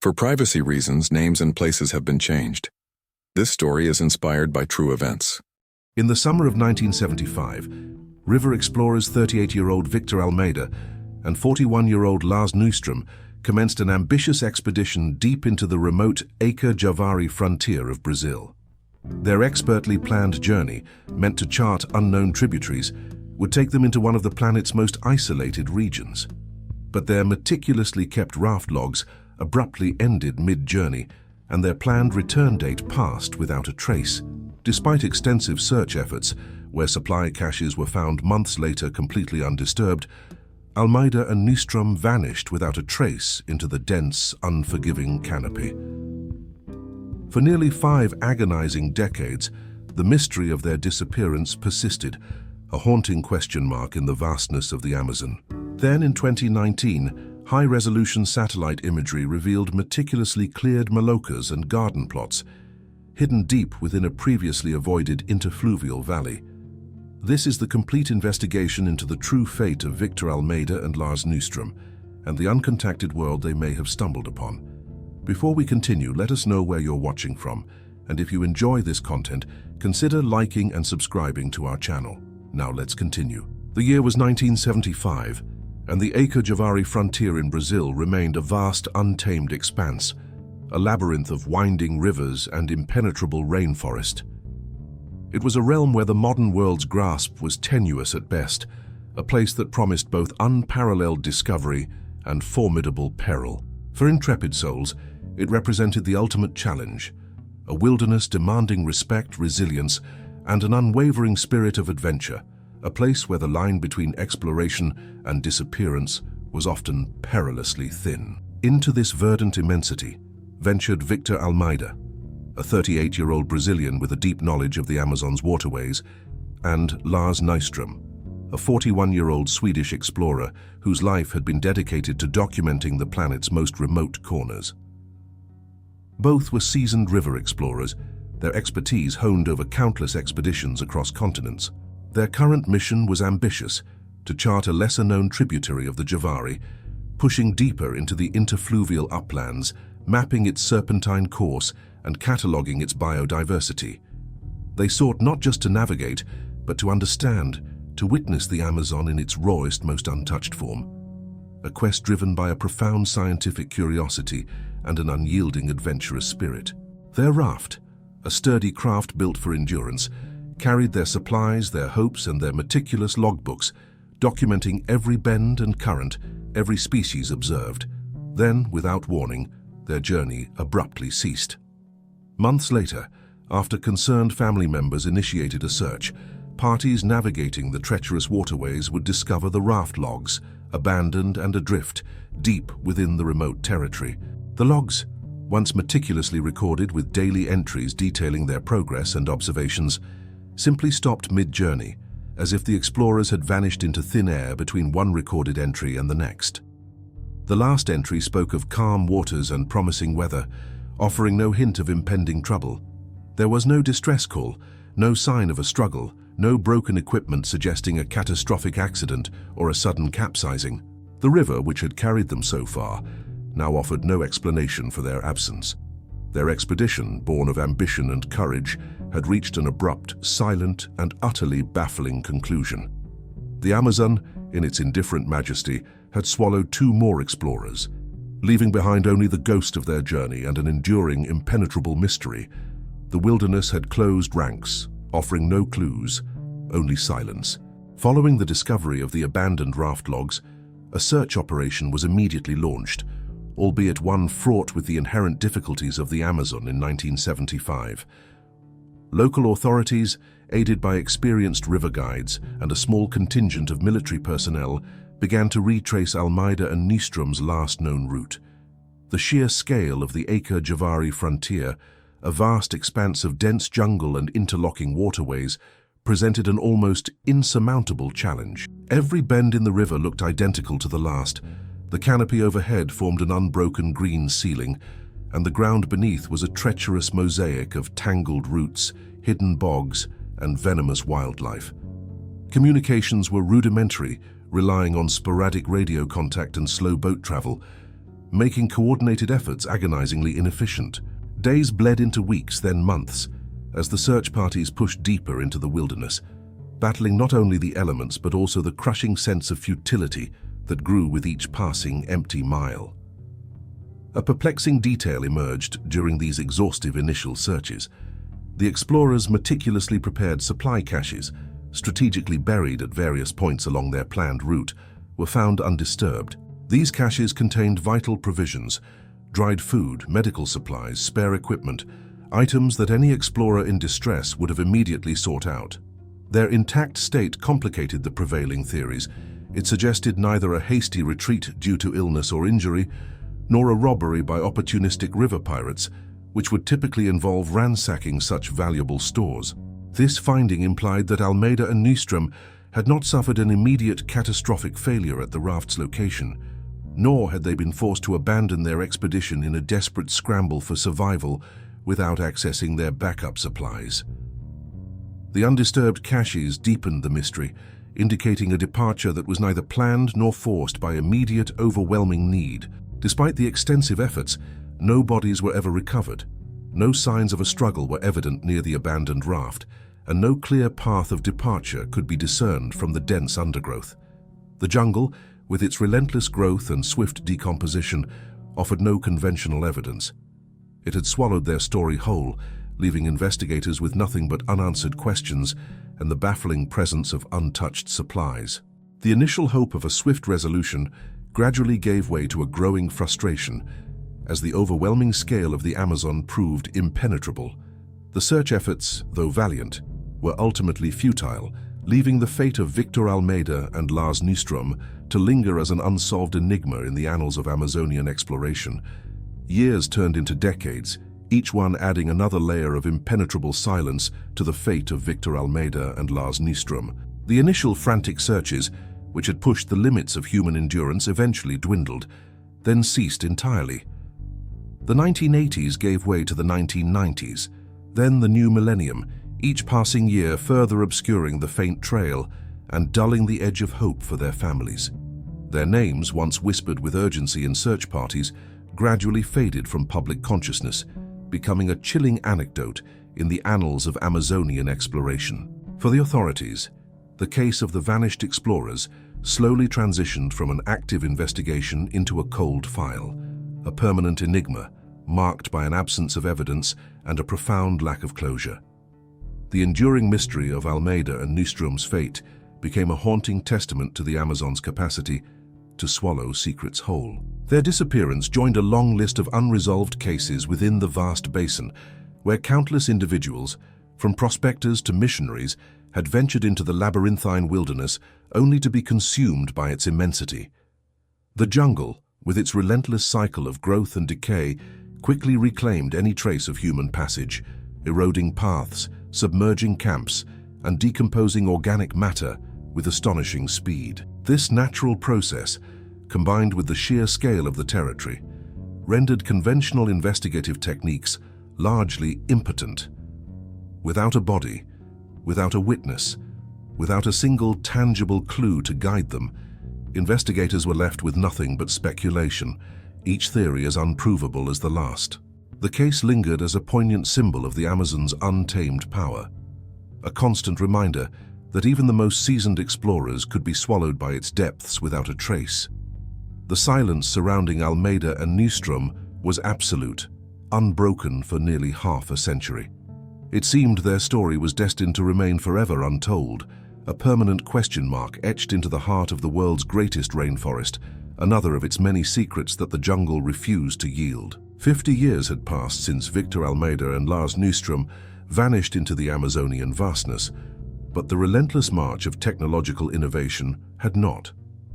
For privacy reasons, names and places have been changed. This story is inspired by true events. In the summer of 1975, river explorers 38-year-old Victor Almeida and 41-year-old Lars Nystrom commenced an ambitious expedition deep into the remote Acre-Javari frontier of Brazil. Their expertly planned journey, meant to chart unknown tributaries, would take them into one of the planet's most isolated regions. But their meticulously kept raft logs abruptly ended mid-journey, and their planned return date passed without a trace. Despite extensive search efforts, where supply caches were found months later completely undisturbed, Almeida and Nystrom vanished without a trace into the dense, unforgiving canopy. For nearly 5 agonizing decades, the mystery of their disappearance persisted, a haunting question mark in the vastness of the Amazon. Then in 2019, high-resolution satellite imagery revealed meticulously cleared malocas and garden plots, hidden deep within a previously avoided interfluvial valley. This is the complete investigation into the true fate of Victor Almeida and Lars Nystrom, and the uncontacted world they may have stumbled upon. Before we continue, let us know where you're watching from, and if you enjoy this content, consider liking and subscribing to our channel. Now let's continue. The year was 1975, and the Acre-Javari frontier in Brazil remained a vast, untamed expanse, a labyrinth of winding rivers and impenetrable rainforest. It was a realm where the modern world's grasp was tenuous at best, a place that promised both unparalleled discovery and formidable peril. For intrepid souls, it represented the ultimate challenge, a wilderness demanding respect, resilience, and an unwavering spirit of adventure, a place where the line between exploration and disappearance was often perilously thin. Into this verdant immensity ventured Victor Almeida, a 38-year-old Brazilian with a deep knowledge of the Amazon's waterways, and Lars Nystrom, a 41-year-old Swedish explorer whose life had been dedicated to documenting the planet's most remote corners. Both were seasoned river explorers, their expertise honed over countless expeditions across continents. Their current mission was ambitious, to chart a lesser-known tributary of the Javari, pushing deeper into the interfluvial uplands, mapping its serpentine course and cataloguing its biodiversity. They sought not just to navigate, but to understand, to witness the Amazon in its rawest, most untouched form. A quest driven by a profound scientific curiosity and an unyielding adventurous spirit. Their raft, a sturdy craft built for endurance, carried their supplies, their hopes, and their meticulous logbooks, documenting every bend and current, every species observed. Then, without warning, their journey abruptly ceased. Months later, after concerned family members initiated a search, parties navigating the treacherous waterways would discover the raft logs, abandoned and adrift, deep within the remote territory. The logs, once meticulously recorded with daily entries detailing their progress and observations, simply stopped mid-journey, as if the explorers had vanished into thin air between one recorded entry and the next. The last entry spoke of calm waters and promising weather, offering no hint of impending trouble. There was no distress call, no sign of a struggle, no broken equipment suggesting a catastrophic accident or a sudden capsizing. The river, which had carried them so far, now offered no explanation for their absence. Their expedition, born of ambition and courage, had reached an abrupt, silent, and utterly baffling conclusion. The Amazon, in its indifferent majesty, had swallowed 2 more explorers, leaving behind only the ghost of their journey and an enduring, impenetrable mystery. The wilderness had closed ranks, offering no clues, only silence. Following the discovery of the abandoned raft logs, a search operation was immediately launched, albeit one fraught with the inherent difficulties of the Amazon in 1975. Local authorities, aided by experienced river guides and a small contingent of military personnel, began to retrace Almeida and Nystrom's last known route. The sheer scale of the Acre-Javari frontier, a vast expanse of dense jungle and interlocking waterways, presented an almost insurmountable challenge. Every bend in the river looked identical to the last. The canopy overhead formed an unbroken green ceiling, and the ground beneath was a treacherous mosaic of tangled roots, hidden bogs, and venomous wildlife. Communications were rudimentary, relying on sporadic radio contact and slow boat travel. making coordinated efforts agonizingly inefficient. Days bled into weeks, then months, as the search parties pushed deeper into the wilderness, battling not only the elements but also the crushing sense of futility that grew with each passing empty mile. A perplexing detail emerged during these exhaustive initial searches. The explorers meticulously prepared supply caches, strategically buried at various points along their planned route, were found undisturbed. These caches contained vital provisions, dried food, medical supplies, spare equipment, items that any explorer in distress would have immediately sought out. Their intact state complicated the prevailing theories. It suggested neither a hasty retreat due to illness or injury, nor a robbery by opportunistic river pirates, which would typically involve ransacking such valuable stores. This finding implied that Almeida and Nystrom had not suffered an immediate catastrophic failure at the raft's location, nor had they been forced to abandon their expedition in a desperate scramble for survival without accessing their backup supplies. The undisturbed caches deepened the mystery, indicating a departure that was neither planned nor forced by immediate, overwhelming need. Despite the extensive efforts, no bodies were ever recovered. No signs of a struggle were evident near the abandoned raft, and no clear path of departure could be discerned from the dense undergrowth. The jungle, with its relentless growth and swift decomposition, offered no conventional evidence. It had swallowed their story whole, leaving investigators with nothing but unanswered questions and the baffling presence of untouched supplies. The initial hope of a swift resolution gradually gave way to a growing frustration, as the overwhelming scale of the Amazon proved impenetrable. The search efforts, though valiant, were ultimately futile, leaving the fate of Victor Almeida and Lars Nystrom to linger as an unsolved enigma in the annals of Amazonian exploration. Years turned into decades, each one adding another layer of impenetrable silence to the fate of Victor Almeida and Lars Nystrom. The initial frantic searches, which had pushed the limits of human endurance, eventually dwindled, then ceased entirely. The 1980s gave way to the 1990s, then the new millennium, each passing year further obscuring the faint trail and dulling the edge of hope for their families. Their names, once whispered with urgency in search parties, gradually faded from public consciousness, becoming a chilling anecdote in the annals of Amazonian exploration. For the authorities, the case of the vanished explorers slowly transitioned from an active investigation into a cold file, a permanent enigma marked by an absence of evidence and a profound lack of closure. The enduring mystery of Almeida and Nystrom's fate became a haunting testament to the Amazon's capacity to swallow secrets whole. Their disappearance joined a long list of unresolved cases within the vast basin, where countless individuals, from prospectors to missionaries, had ventured into the labyrinthine wilderness only to be consumed by its immensity. The jungle, with its relentless cycle of growth and decay, quickly reclaimed any trace of human passage, eroding paths, submerging camps, and decomposing organic matter with astonishing speed. This natural process, combined with the sheer scale of the territory, rendered conventional investigative techniques largely impotent. Without a body, without a witness, without a single tangible clue to guide them, investigators were left with nothing but speculation, each theory as unprovable as the last. The case lingered as a poignant symbol of the Amazon's untamed power, a constant reminder that even the most seasoned explorers could be swallowed by its depths without a trace. The silence surrounding Almeida and Nystrom was absolute, unbroken for nearly half a century. It seemed their story was destined to remain forever untold, a permanent question mark etched into the heart of the world's greatest rainforest, another of its many secrets that the jungle refused to yield. 50 years had passed since Victor Almeida and Lars Nystrom vanished into the Amazonian vastness, but the relentless march of technological innovation had not.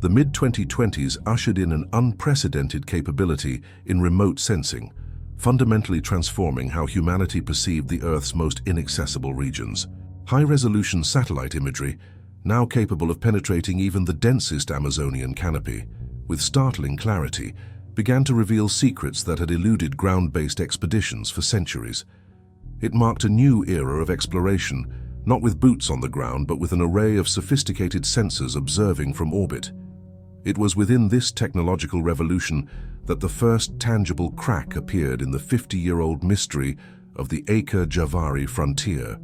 The mid-2020s ushered in an unprecedented capability in remote sensing, fundamentally transforming how humanity perceived the Earth's most inaccessible regions. High-resolution satellite imagery, now capable of penetrating even the densest Amazonian canopy, with startling clarity, began to reveal secrets that had eluded ground-based expeditions for centuries. It marked a new era of exploration, not with boots on the ground, but with an array of sophisticated sensors observing from orbit. It was within this technological revolution that the first tangible crack appeared in the 50-year-old mystery of the Acre-Javari frontier.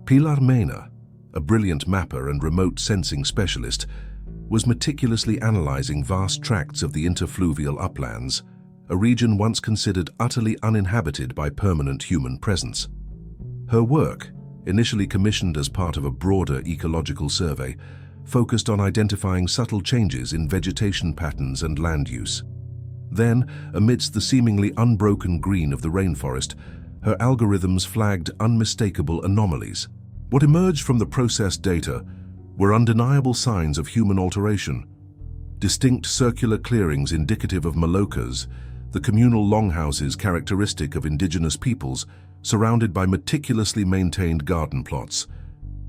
Pilar Mena, a brilliant mapper and remote sensing specialist, was meticulously analyzing vast tracts of the interfluvial uplands, a region once considered utterly uninhabited by permanent human presence. Her work, initially commissioned as part of a broader ecological survey, focused on identifying subtle changes in vegetation patterns and land use. Then, amidst the seemingly unbroken green of the rainforest, her algorithms flagged unmistakable anomalies. What emerged from the processed data were undeniable signs of human alteration. Distinct circular clearings indicative of malokas, the communal longhouses characteristic of indigenous peoples, surrounded by meticulously maintained garden plots.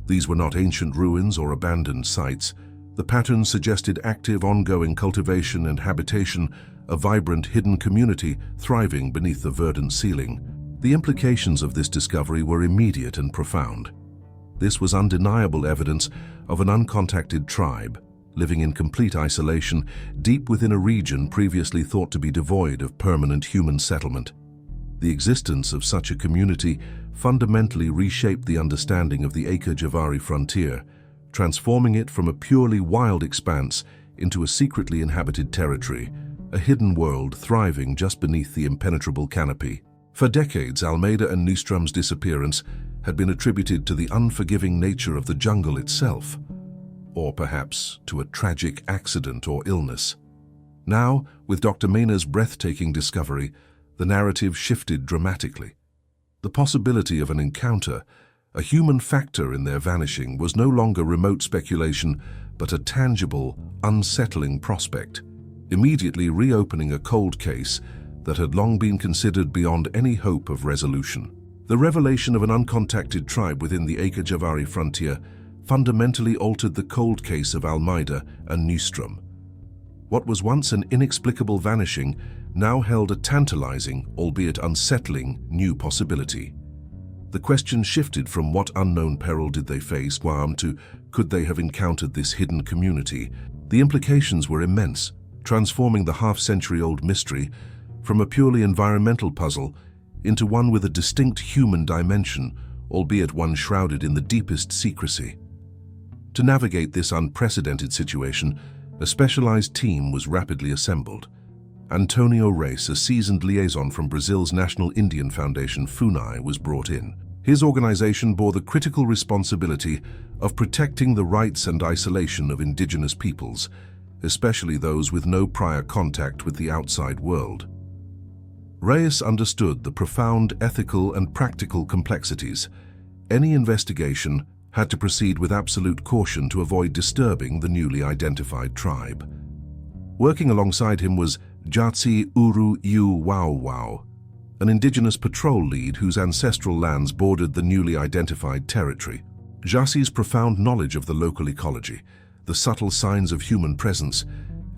These were not ancient ruins or abandoned sites. The patterns suggested active, ongoing cultivation and habitation, a vibrant, hidden community thriving beneath the verdant ceiling. The implications of this discovery were immediate and profound. This was undeniable evidence of an uncontacted tribe, living in complete isolation, deep within a region previously thought to be devoid of permanent human settlement. The existence of such a community fundamentally reshaped the understanding of the Acre-Javari frontier, transforming it from a purely wild expanse into a secretly inhabited territory, a hidden world thriving just beneath the impenetrable canopy. For decades, Almeida and Nyström's disappearance had been attributed to the unforgiving nature of the jungle itself, or perhaps to a tragic accident or illness. Now, with Dr. Mena's breathtaking discovery, the narrative shifted dramatically. The possibility of an encounter, a human factor in their vanishing, was no longer remote speculation, but a tangible, unsettling prospect, immediately reopening a cold case that had long been considered beyond any hope of resolution. The revelation of an uncontacted tribe within the Acre-Javari frontier fundamentally altered the cold case of Almeida and Nyström. What was once an inexplicable vanishing now held a tantalizing, albeit unsettling, new possibility. The question shifted from what unknown peril did they face to could they have encountered this hidden community. The implications were immense, transforming the half-century-old mystery from a purely environmental puzzle into one with a distinct human dimension, albeit one shrouded in the deepest secrecy. To navigate this unprecedented situation, a specialized team was rapidly assembled. Antonio Reis, a seasoned liaison from Brazil's National Indian Foundation, FUNAI, was brought in. His organization bore the critical responsibility of protecting the rights and isolation of indigenous peoples, especially those with no prior contact with the outside world. Reis understood the profound ethical and practical complexities. Any investigation had to proceed with absolute caution to avoid disturbing the newly identified tribe. Working alongside him was Jatsi Uru Yu Wau Wau, an indigenous patrol lead whose ancestral lands bordered the newly identified territory. Jassi's profound knowledge of the local ecology, the subtle signs of human presence,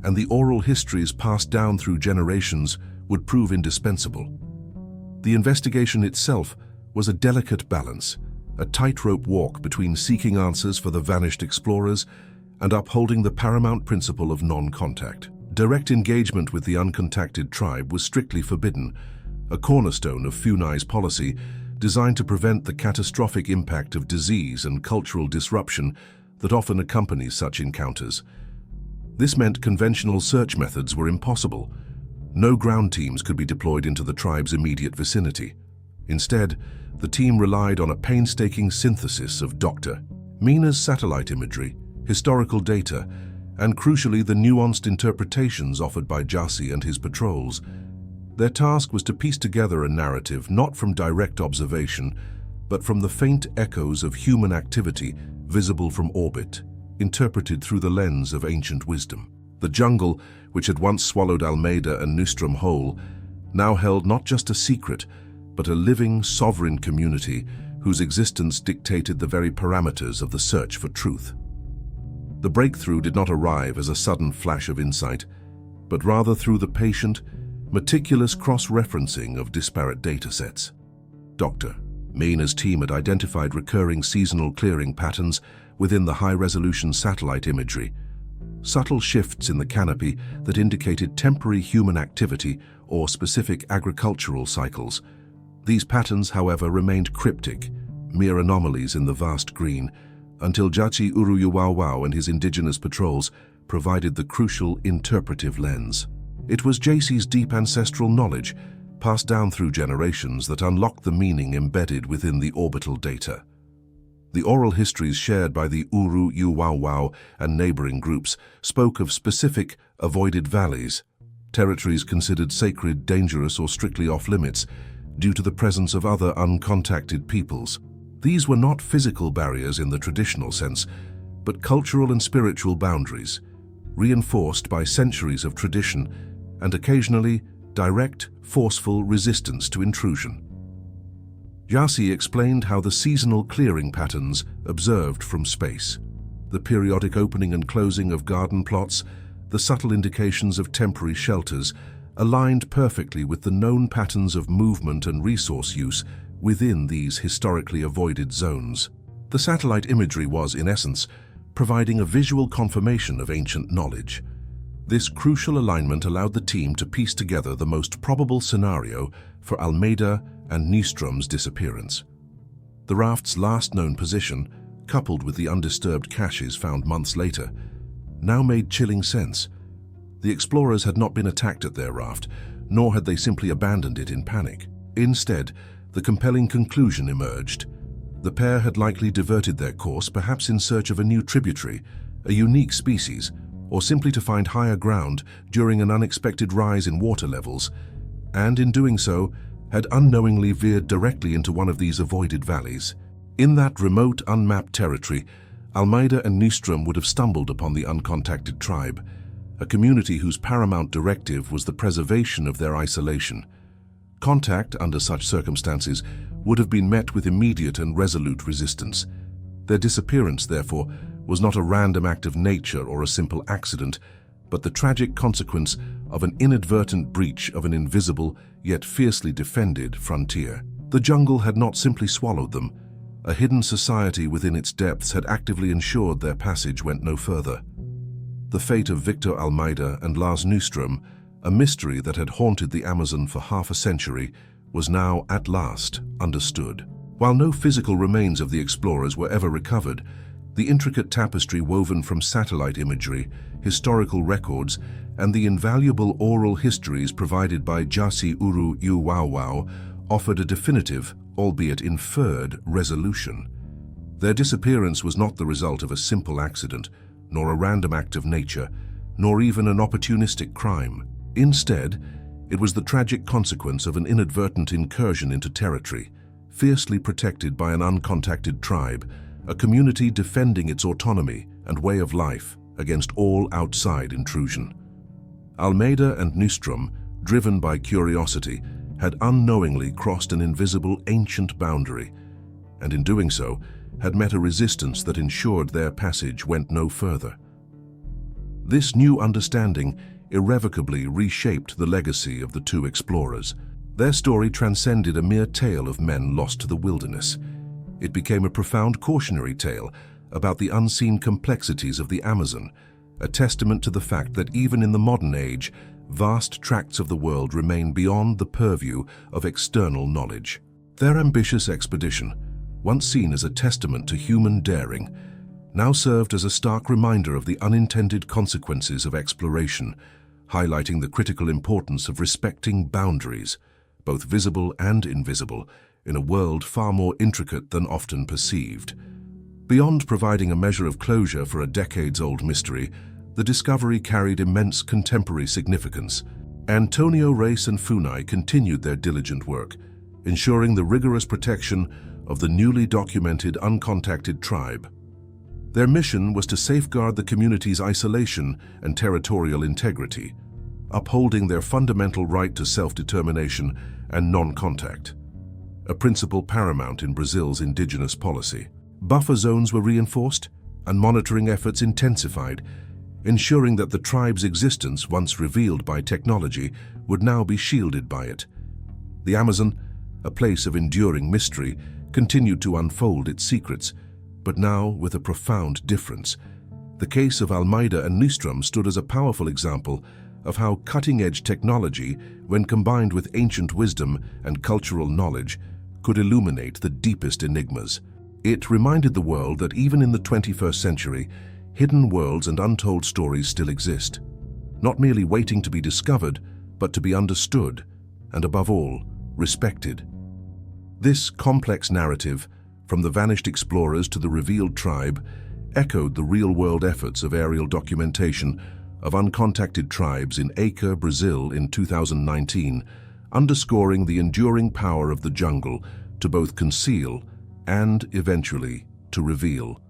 and the oral histories passed down through generations would prove indispensable. The investigation itself was a delicate balance, a tightrope walk between seeking answers for the vanished explorers and upholding the paramount principle of non-contact. Direct engagement with the uncontacted tribe was strictly forbidden, a cornerstone of FUNAI's policy designed to prevent the catastrophic impact of disease and cultural disruption that often accompanies such encounters. This meant conventional search methods were impossible. No ground teams could be deployed into the tribe's immediate vicinity. Instead, the team relied on a painstaking synthesis of Dr. Mena's satellite imagery, historical data, and crucially the nuanced interpretations offered by Jassi and his patrols. Their task was to piece together a narrative not from direct observation, but from the faint echoes of human activity visible from orbit, interpreted through the lens of ancient wisdom. The jungle, which had once swallowed Almeida and Nyström whole, now held not just a secret, but a living, sovereign community whose existence dictated the very parameters of the search for truth. The breakthrough did not arrive as a sudden flash of insight, but rather through the patient, meticulous cross-referencing of disparate datasets. Dr. Mena's team had identified recurring seasonal clearing patterns within the high-resolution satellite imagery, subtle shifts in the canopy that indicated temporary human activity or specific agricultural cycles. These patterns, however, remained cryptic, mere anomalies in the vast green, until Jaci Uruyuwawao and his indigenous patrols provided the crucial interpretive lens. It was Jaci's deep ancestral knowledge, passed down through generations, that unlocked the meaning embedded within the orbital data. The oral histories shared by the Uruyuwawao and neighboring groups spoke of specific, avoided valleys, territories considered sacred, dangerous, or strictly off-limits due to the presence of other uncontacted peoples. These were not physical barriers in the traditional sense, but cultural and spiritual boundaries, reinforced by centuries of tradition and occasionally direct, forceful resistance to intrusion. Jaci explained how the seasonal clearing patterns observed from space, the periodic opening and closing of garden plots, the subtle indications of temporary shelters, aligned perfectly with the known patterns of movement and resource use within these historically avoided zones. The satellite imagery was, in essence, providing a visual confirmation of ancient knowledge. This crucial alignment allowed the team to piece together the most probable scenario for Almeida and Nyström's disappearance. The raft's last known position, coupled with the undisturbed caches found months later, now made chilling sense. The explorers had not been attacked at their raft, nor had they simply abandoned it in panic. Instead, the compelling conclusion emerged. The pair had likely diverted their course, perhaps in search of a new tributary, a unique species, or simply to find higher ground during an unexpected rise in water levels, and in doing so, had unknowingly veered directly into one of these avoided valleys. In that remote, unmapped territory, Almeida and Nyström would have stumbled upon the uncontacted tribe, a community whose paramount directive was the preservation of their isolation. Contact, under such circumstances, would have been met with immediate and resolute resistance. Their disappearance, therefore, was not a random act of nature or a simple accident, but the tragic consequence of an inadvertent breach of an invisible, yet fiercely defended frontier. The jungle had not simply swallowed them. A hidden society within its depths had actively ensured their passage went no further. The fate of Victor Almeida and Lars Nyström, a mystery that had haunted the Amazon for half a century, was now, at last, understood. While no physical remains of the explorers were ever recovered, the intricate tapestry woven from satellite imagery, historical records, and the invaluable oral histories provided by Jaci Uruyuwawao offered a definitive, albeit inferred, resolution. Their disappearance was not the result of a simple accident, nor a random act of nature, nor even an opportunistic crime. Instead, it was the tragic consequence of an inadvertent incursion into territory, fiercely protected by an uncontacted tribe, a community defending its autonomy and way of life against all outside intrusion. Almeida and Nyström, driven by curiosity, had unknowingly crossed an invisible ancient boundary, and in doing so, had met a resistance that ensured their passage went no further. This new understanding irrevocably reshaped the legacy of the two explorers. Their story transcended a mere tale of men lost to the wilderness. It became a profound cautionary tale about the unseen complexities of the Amazon, a testament to the fact that even in the modern age, vast tracts of the world remain beyond the purview of external knowledge. Their ambitious expedition, once seen as a testament to human daring, now served as a stark reminder of the unintended consequences of exploration, highlighting the critical importance of respecting boundaries, both visible and invisible, in a world far more intricate than often perceived. Beyond providing a measure of closure for a decades-old mystery, the discovery carried immense contemporary significance. Antonio Reis and Funai continued their diligent work, ensuring the rigorous protection of the newly documented uncontacted tribe. Their mission was to safeguard the community's isolation and territorial integrity, upholding their fundamental right to self-determination and non-contact, a principle paramount in Brazil's indigenous policy. Buffer zones were reinforced and monitoring efforts intensified, ensuring that the tribe's existence, once revealed by technology, would now be shielded by it. The Amazon, a place of enduring mystery, continued to unfold its secrets, but now with a profound difference. The case of Almeida and Nystrom stood as a powerful example of how cutting-edge technology, when combined with ancient wisdom and cultural knowledge, could illuminate the deepest enigmas. It reminded the world that even in the 21st century, hidden worlds and untold stories still exist, not merely waiting to be discovered, but to be understood, and above all, respected. This complex narrative, from the vanished explorers to the revealed tribe, echoed the real-world efforts of aerial documentation of uncontacted tribes in Acre, Brazil in 2019, underscoring the enduring power of the jungle to both conceal and, eventually, to reveal.